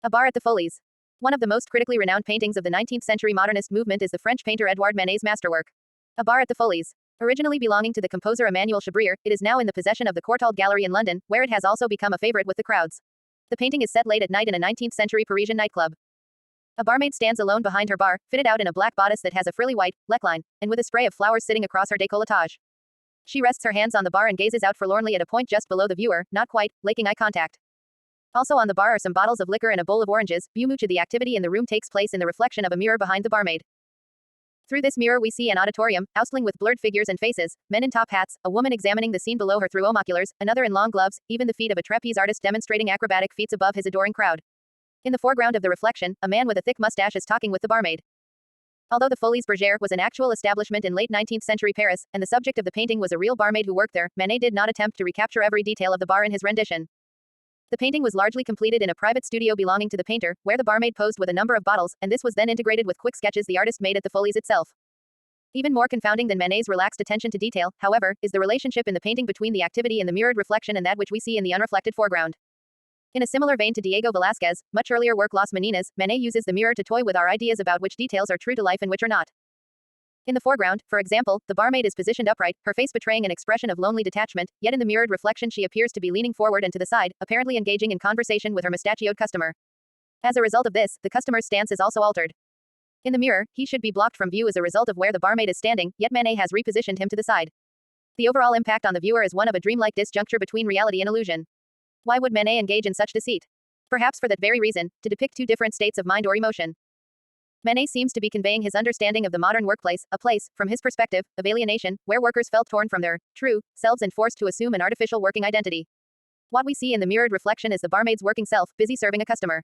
A Bar at the Folies. One of the most critically renowned paintings of the 19th century modernist movement is the French painter Édouard Manet's masterwork, A Bar at the Folies. Originally belonging to the composer Emmanuel Chabrier, it is now in the possession of the Courtauld Gallery in London, where it has also become a favorite with the crowds. The painting is set late at night in a 19th century Parisian nightclub. A barmaid stands alone behind her bar, fitted out in a black bodice that has a frilly white neckline, and with a spray of flowers sitting across her décolletage. She rests her hands on the bar and gazes out forlornly at a point just below the viewer, not quite making eye contact. Also on the bar are some bottles of liquor and a bowl of oranges. Much of the activity in the room takes place in the reflection of a mirror behind the barmaid. Through this mirror we see an auditorium, outlined with blurred figures and faces, men in top hats, a woman examining the scene below her through omoculars, another in long gloves, even the feet of a trapeze artist demonstrating acrobatic feats above his adoring crowd. In the foreground of the reflection, a man with a thick mustache is talking with the barmaid. Although the Folies Bergère was an actual establishment in late 19th century Paris, and the subject of the painting was a real barmaid who worked there, Manet did not attempt to recapture every detail of the bar in his rendition. The painting was largely completed in a private studio belonging to the painter, where the barmaid posed with a number of bottles, and this was then integrated with quick sketches the artist made at the Folies itself. Even more confounding than Manet's relaxed attention to detail, however, is the relationship in the painting between the activity in the mirrored reflection and that which we see in the unreflected foreground. In a similar vein to Diego Velázquez's much earlier work Las Meninas, Manet uses the mirror to toy with our ideas about which details are true to life and which are not. In the foreground, for example, the barmaid is positioned upright, her face betraying an expression of lonely detachment, yet in the mirrored reflection she appears to be leaning forward and to the side, apparently engaging in conversation with her mustachioed customer. As a result of this, the customer's stance is also altered. In the mirror, he should be blocked from view as a result of where the barmaid is standing, yet Manet has repositioned him to the side. The overall impact on the viewer is one of a dreamlike disjuncture between reality and illusion. Why would Manet engage in such deceit? Perhaps for that very reason, to depict two different states of mind or emotion. Manet seems to be conveying his understanding of the modern workplace, a place, from his perspective, of alienation, where workers felt torn from their true selves and forced to assume an artificial working identity. What we see in the mirrored reflection is the barmaid's working self, busy serving a customer.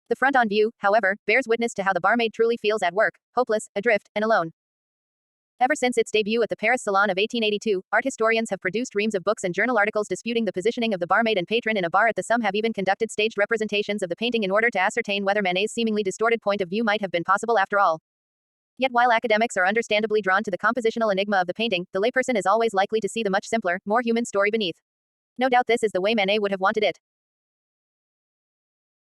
The front on view, however, bears witness to how the barmaid truly feels at work, hopeless, adrift, and alone. Ever since its debut at the Paris Salon of 1882, art historians have produced reams of books and journal articles disputing the positioning of the barmaid and patron in a bar at the some have even conducted staged representations of the painting in order to ascertain whether Manet's seemingly distorted point of view might have been possible after all. Yet while academics are understandably drawn to the compositional enigma of the painting, the layperson is always likely to see the much simpler, more human story beneath. No doubt this is the way Manet would have wanted it.